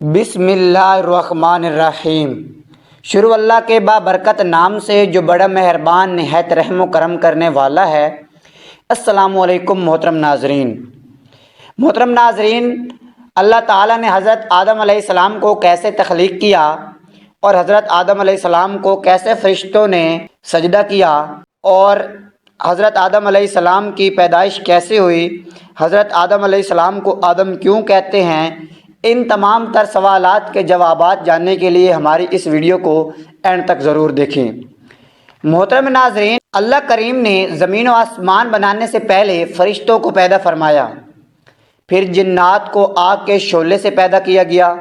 بسم اللہ الرحمن الرحیم۔ شروع اللہ کے بابرکت نام سے جو بڑا مہربان نہایت رحم و کرم کرنے والا ہے۔ السلام علیکم محترم ناظرین، اللہ تعالیٰ نے حضرت آدم علیہ السلام کو کیسے تخلیق کیا اور حضرت آدم علیہ السلام کو کیسے فرشتوں نے سجدہ کیا اور حضرت آدم علیہ السلام کی پیدائش کیسے ہوئی، حضرت آدم علیہ السلام کو آدم کیوں کہتے ہیں، ان تمام تر سوالات کے جوابات جاننے کے لیے ہماری اس ویڈیو کو اینڈ تک ضرور دیکھیں۔ محترم ناظرین، اللہ کریم نے زمین و آسمان بنانے سے پہلے فرشتوں کو پیدا فرمایا، پھر جنات کو آگ کے شعلے سے پیدا کیا گیا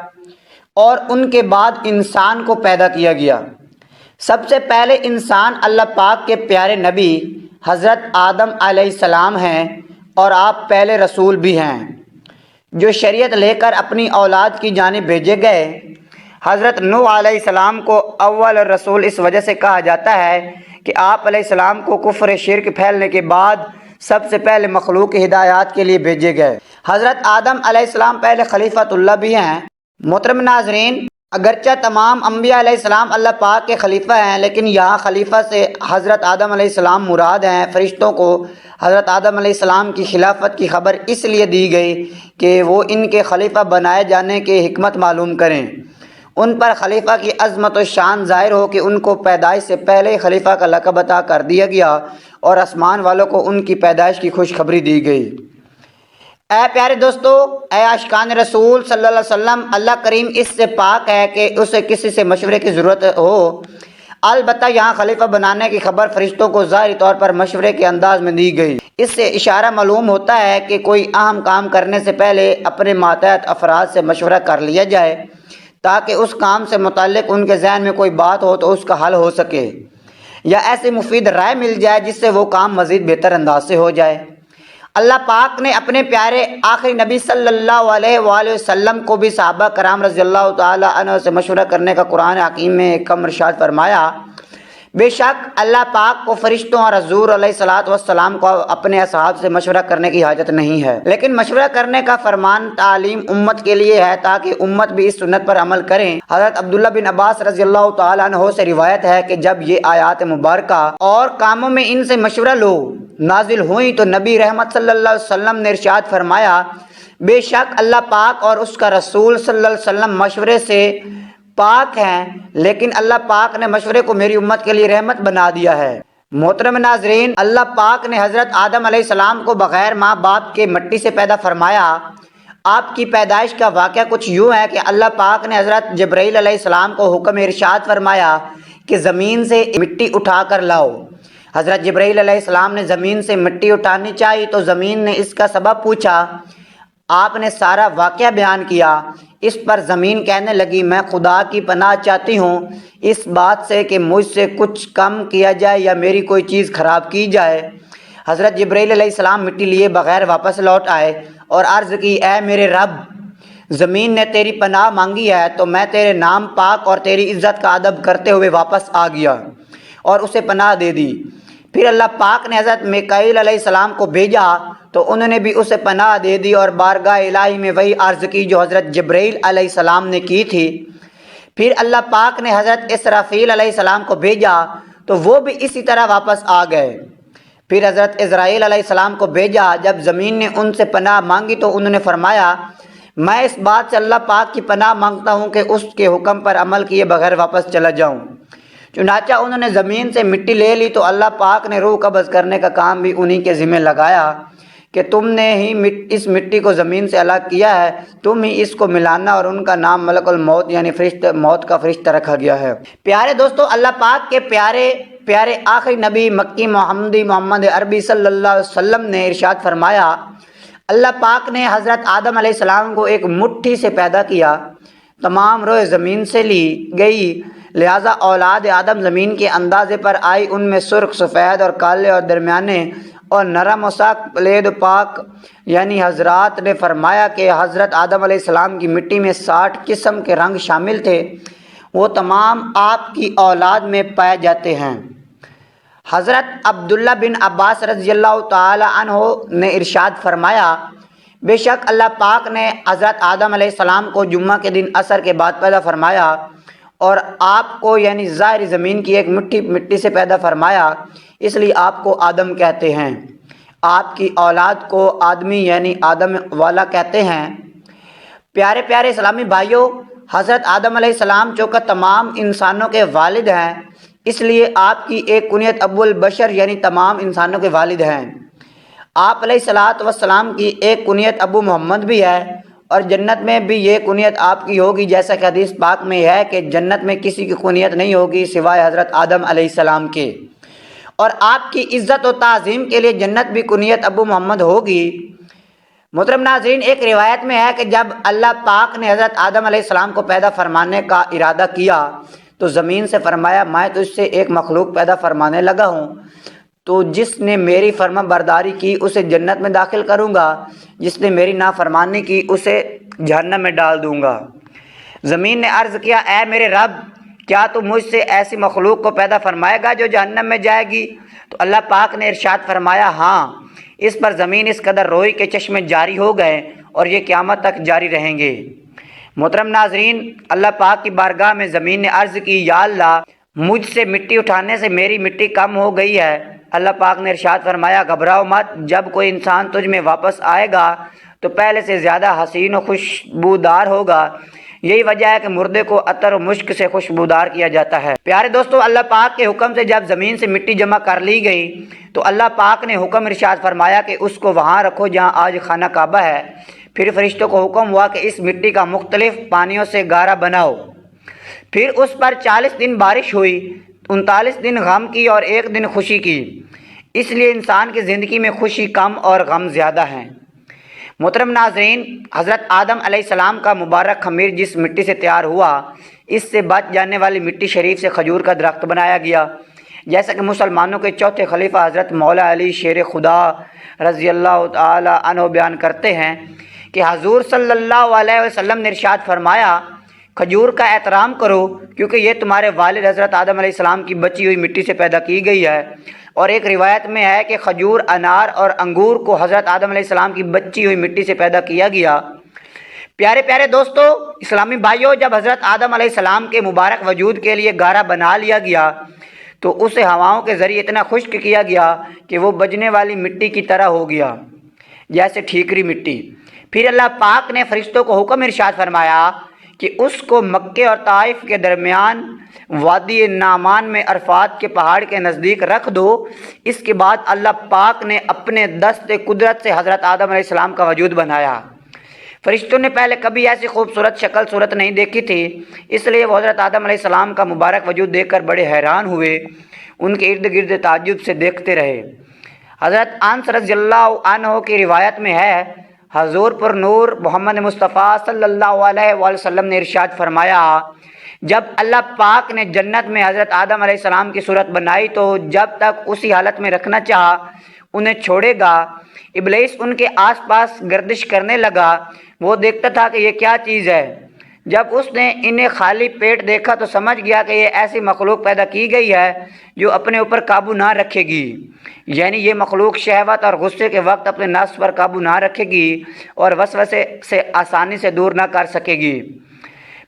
اور ان کے بعد انسان کو پیدا کیا گیا۔ سب سے پہلے انسان اللہ پاک کے پیارے نبی حضرت آدم علیہ السلام ہیں اور آپ پہلے رسول بھی ہیں جو شریعت لے کر اپنی اولاد کی جانب بھیجے گئے۔ حضرت نوح علیہ السلام کو اول رسول اس وجہ سے کہا جاتا ہے کہ آپ علیہ السلام کو کفر شرک پھیلنے کے بعد سب سے پہلے مخلوق کی ہدایات کے لیے بھیجے گئے۔ حضرت آدم علیہ السلام پہلے خلیفۃ اللہ بھی ہیں۔ محترم ناظرین، اگرچہ تمام انبیاء علیہ السلام اللہ پاک کے خلیفہ ہیں، لیکن یہاں خلیفہ سے حضرت آدم علیہ السلام مراد ہیں۔ فرشتوں کو حضرت آدم علیہ السلام کی خلافت کی خبر اس لیے دی گئی کہ وہ ان کے خلیفہ بنائے جانے کی حکمت معلوم کریں، ان پر خلیفہ کی عظمت و شان ظاہر ہو کہ ان کو پیدائش سے پہلے خلیفہ کا لقب عطا کر دیا گیا اور آسمان والوں کو ان کی پیدائش کی خوشخبری دی گئی۔ اے پیارے دوستو، اے عاشقان رسول صلی اللہ علیہ وسلم، اللہ کریم اس سے پاک ہے کہ اسے کسی سے مشورے کی ضرورت ہو۔ البتہ یہاں خلیفہ بنانے کی خبر فرشتوں کو ظاہری طور پر مشورے کے انداز میں دی گئی۔ اس سے اشارہ معلوم ہوتا ہے کہ کوئی اہم کام کرنے سے پہلے اپنے ماتحت افراد سے مشورہ کر لیا جائے تاکہ اس کام سے متعلق ان کے ذہن میں کوئی بات ہو تو اس کا حل ہو سکے یا ایسی مفید رائے مل جائے جس سے وہ کام مزید بہتر انداز سے ہو جائے۔ اللہ پاک نے اپنے پیارے آخری نبی صلی اللہ علیہ وآلہ وسلم کو بھی صحابہ کرام رضی اللہ تعالی عنہ سے مشورہ کرنے کا قرآن حکیم میں کم ارشاد فرمایا، بے شک اللہ پاک کو فرشتوں اور حضور علیہ الصلوۃ والسلام کو اپنے اصحاب سے مشورہ کرنے کی حاجت نہیں ہے، لیکن مشورہ کرنے کا فرمان تعلیم امت کے لیے ہے تاکہ امت بھی اس سنت پر عمل کریں۔ حضرت عبداللہ بن عباس رضی اللہ تعالیٰ عنہ سے روایت ہے کہ جب یہ آیات مبارکہ اور کاموں میں ان سے مشورہ لو نازل ہوئی تو نبی رحمت صلی اللہ علیہ وسلم نے ارشاد فرمایا، بے شک اللہ پاک اور اس کا رسول صلی اللہ علیہ وسلم مشورے سے پاک ہیں، لیکن اللہ پاک نے مشورے کو میری امت کے لیے رحمت بنا دیا ہے۔ محترم ناظرین، اللہ پاک نے حضرت آدم علیہ السلام کو بغیر ماں باپ کے مٹی سے پیدا فرمایا۔ آپ کی پیدائش کا واقعہ کچھ یوں ہے کہ اللہ پاک نے حضرت جبرائیل علیہ السلام کو حکم ارشاد فرمایا کہ زمین سے مٹی اٹھا کر لاؤ۔ حضرت جبرائیل علیہ السلام نے زمین سے مٹی اٹھانی چاہی تو زمین نے اس کا سبب پوچھا، آپ نے سارا واقعہ بیان کیا۔ اس پر زمین کہنے لگی، میں خدا کی پناہ چاہتی ہوں اس بات سے کہ مجھ سے کچھ کم کیا جائے یا میری کوئی چیز خراب کی جائے۔ حضرت جبرائیل علیہ السلام مٹی لیے بغیر واپس لوٹ آئے اور عرض کی، اے میرے رب، زمین نے تیری پناہ مانگی ہے تو میں تیرے نام پاک اور تیری عزت کا ادب کرتے ہوئے واپس آ گیا اور اسے پناہ دے دی۔ پھر اللہ پاک نے حضرت میکائیل علیہ السلام کو بھیجا تو انہوں نے بھی اسے پناہ دے دی اور بارگاہ الہی میں وہی عرض کی جو حضرت جبرائیل علیہ السلام نے کی تھی۔ پھر اللہ پاک نے حضرت اسرافیل علیہ السلام کو بھیجا تو وہ بھی اسی طرح واپس آ گئے۔ پھر حضرت اسرائیل علیہ السلام کو بھیجا، جب زمین نے ان سے پناہ مانگی تو انہوں نے فرمایا، میں اس بات سے اللہ پاک کی پناہ مانگتا ہوں کہ اس کے حکم پر عمل کیے بغیر واپس چلا جاؤں۔ چنانچہ انہوں نے زمین سے مٹی لے لی تو اللہ پاک نے روح قبض کرنے کا کام بھی انہی کے ذمہ لگایا کہ تم نے ہی اس مٹی کو زمین سے الگ کیا ہے، تم ہی اس کو ملانا، اور ان کا نام ملک الموت یعنی موت کا فرشتہ رکھا گیا ہے۔ پیارے دوستو، اللہ پاک کے پیارے آخری نبی مکی محمدی محمد عربی صلی اللہ علیہ وسلم نے ارشاد فرمایا، اللہ پاک نے حضرت آدم علیہ السلام کو ایک مٹھی سے پیدا کیا، تمام روح زمین سے لی گئی، لہٰذا اولاد آدم زمین کے اندازے پر آئی، ان میں سرخ، سفید اور کالے اور درمیانے اور نرم و سخت پلید و پاک۔ یعنی حضرات نے فرمایا کہ حضرت آدم علیہ السلام کی مٹی میں 60 قسم کے رنگ شامل تھے، وہ تمام آپ کی اولاد میں پائے جاتے ہیں۔ حضرت عبداللہ بن عباس رضی اللہ تعالی عنہ نے ارشاد فرمایا، بے شک اللہ پاک نے حضرت آدم علیہ السلام کو جمعہ کے دن عصر کے بعد پیدا فرمایا اور آپ کو یعنی ظاہر زمین کی ایک مٹی سے پیدا فرمایا، اس لیے آپ کو آدم کہتے ہیں۔ آپ کی اولاد کو آدمی یعنی آدم والا کہتے ہیں۔ پیارے پیارے اسلامی بھائیوں، حضرت آدم علیہ السلام چونکہ تمام انسانوں کے والد ہیں، اس لیے آپ کی ایک کنیت ابو البشر یعنی تمام انسانوں کے والد ہیں۔ آپ علیہ الصلاۃ والسلام کی ایک کنیت ابو محمد بھی ہے، اور جنت میں بھی یہ کنیت آپ کی ہوگی، جیسا کہ حدیث پاک میں ہے کہ جنت میں کسی کی کنیت نہیں ہوگی سوائے حضرت آدم علیہ السلام کے، اور آپ کی عزت و تعظیم کے لیے جنت بھی کنیت ابو محمد ہوگی۔ محترم ناظرین، ایک روایت میں ہے کہ جب اللہ پاک نے حضرت آدم علیہ السلام کو پیدا فرمانے کا ارادہ کیا تو زمین سے فرمایا، میں تو اس سے ایک مخلوق پیدا فرمانے لگا ہوں، تو جس نے میری فرما برداری کی اسے جنت میں داخل کروں گا، جس نے میری نافرمانی کی اسے جہنم میں ڈال دوں گا۔ زمین نے عرض کیا، اے میرے رب، کیا تو مجھ سے ایسی مخلوق کو پیدا فرمائے گا جو جہنم میں جائے گی؟ تو اللہ پاک نے ارشاد فرمایا، ہاں۔ اس پر زمین اس قدر روئی کے چشمے جاری ہو گئے اور یہ قیامت تک جاری رہیں گے۔ محترم ناظرین، اللہ پاک کی بارگاہ میں زمین نے عرض کی، یا اللہ، مجھ سے مٹی اٹھانے سے میری مٹی کم ہو گئی ہے۔ اللہ پاک نے ارشاد فرمایا، گھبراؤ مت، جب کوئی انسان تجھ میں واپس آئے گا تو پہلے سے زیادہ حسین و خوشبودار ہوگا۔ یہی وجہ ہے کہ مردے کو عطر و مشک سے خوشبودار کیا جاتا ہے۔ پیارے دوستو، اللہ پاک کے حکم سے جب زمین سے مٹی جمع کر لی گئی تو اللہ پاک نے حکم ارشاد فرمایا کہ اس کو وہاں رکھو جہاں آج خانہ کعبہ ہے۔ پھر فرشتوں کو حکم ہوا کہ اس مٹی کا مختلف پانیوں سے گارا بناؤ۔ پھر اس پر 40 دن بارش ہوئی، 39 دن غم کی اور 1 دن خوشی کی۔ اس لیے انسان کی زندگی میں خوشی کم اور غم زیادہ ہیں۔ محترم ناظرین، حضرت آدم علیہ السلام کا مبارک خمیر جس مٹی سے تیار ہوا، اس سے بچ جانے والی مٹی شریف سے کھجور کا درخت بنایا گیا، جیسا کہ مسلمانوں کے چوتھے خلیفہ حضرت مولا علی شیر خدا رضی اللہ تعالی عنہ بیان کرتے ہیں کہ حضور صلی اللہ علیہ وسلم نے ارشاد فرمایا، کھجور کا احترام کرو کیونکہ یہ تمہارے والد حضرت آدم علیہ السلام کی بچی ہوئی مٹی سے پیدا کی گئی ہے۔ اور ایک روایت میں ہے کہ کھجور، انار اور انگور کو حضرت آدم علیہ السلام کی بچی ہوئی مٹی سے پیدا کیا گیا۔ پیارے پیارے دوستو، اسلامی بھائیوں، جب حضرت آدم علیہ السلام کے مبارک وجود کے لیے گارا بنا لیا گیا تو اسے ہواؤں کے ذریعے اتنا خشک کیا گیا کہ وہ بجنے والی مٹی کی طرح ہو گیا، جیسے ٹھیکری مٹی۔ پھر اللہ پاک نے فرشتوں کو حکم ارشاد فرمایا کہ اس کو مکے اور طائف کے درمیان وادی نعمان میں عرفات کے پہاڑ کے نزدیک رکھ دو۔ اس کے بعد اللہ پاک نے اپنے دست قدرت سے حضرت آدم علیہ السلام کا وجود بنایا۔ فرشتوں نے پہلے کبھی ایسی خوبصورت شکل صورت نہیں دیکھی تھی، اس لیے وہ حضرت آدم علیہ السلام کا مبارک وجود دیکھ کر بڑے حیران ہوئے، ان کے ارد گرد تعجب سے دیکھتے رہے۔ حضرت انس رضی اللہ عنہ کی روایت میں ہے، حضور پر نور محمد مصطفیٰ صلی اللہ علیہ وآلہ وسلم نے ارشاد فرمایا، جب اللہ پاک نے جنت میں حضرت آدم علیہ السلام کی صورت بنائی تو جب تک اسی حالت میں رکھنا چاہا انہیں چھوڑے گا۔ ابلیس ان کے آس پاس گردش کرنے لگا، وہ دیکھتا تھا کہ یہ کیا چیز ہے۔ جب اس نے انہیں خالی پیٹ دیکھا تو سمجھ گیا کہ یہ ایسی مخلوق پیدا کی گئی ہے جو اپنے اوپر قابو نہ رکھے گی، یعنی یہ مخلوق شہوت اور غصے کے وقت اپنے نفس پر قابو نہ رکھے گی اور وسوسے سے آسانی سے دور نہ کر سکے گی۔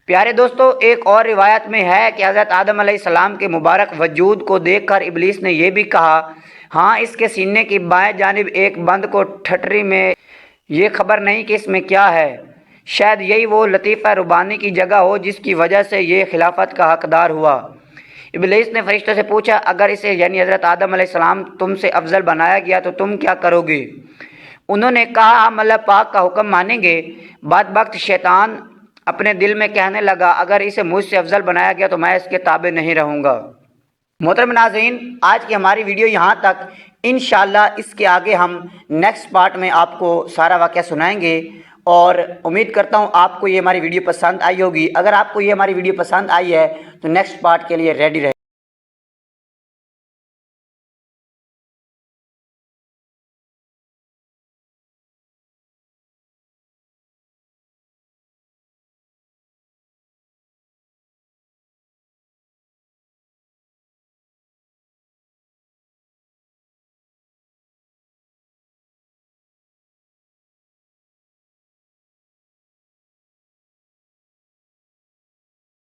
پیارے دوستو، ایک اور روایت میں ہے کہ حضرت آدم علیہ السلام کے مبارک وجود کو دیکھ کر ابلیس نے یہ بھی کہا، ہاں، اس کے سینے کی بائیں جانب ایک بند کو ٹھٹری میں یہ خبر نہیں کہ اس میں کیا ہے، شاید یہی وہ لطیفہ ربانی کی جگہ ہو جس کی وجہ سے یہ خلافت کا حقدار ہوا۔ ابلیس نے فرشتوں سے پوچھا، اگر اسے یعنی حضرت آدم علیہ السلام تم سے افضل بنایا گیا تو تم کیا کرو گے؟ انہوں نے کہا، ہم اللہ پاک کا حکم مانیں گے۔ بدبخت شیطان اپنے دل میں کہنے لگا، اگر اسے مجھ سے افضل بنایا گیا تو میں اس کے تابع نہیں رہوں گا۔ محترم ناظرین، آج کی ہماری ویڈیو یہاں تک، انشاءاللہ اس کے آگے ہم نیکسٹ پارٹ میں آپ کو سارا واقعہ سنائیں گے، اور امید کرتا ہوں آپ کو یہ ہماری ویڈیو پسند آئی ہوگی۔ اگر آپ کو یہ ہماری ویڈیو پسند آئی ہے تو نیکسٹ پارٹ کے لیے ریڈی رہے۔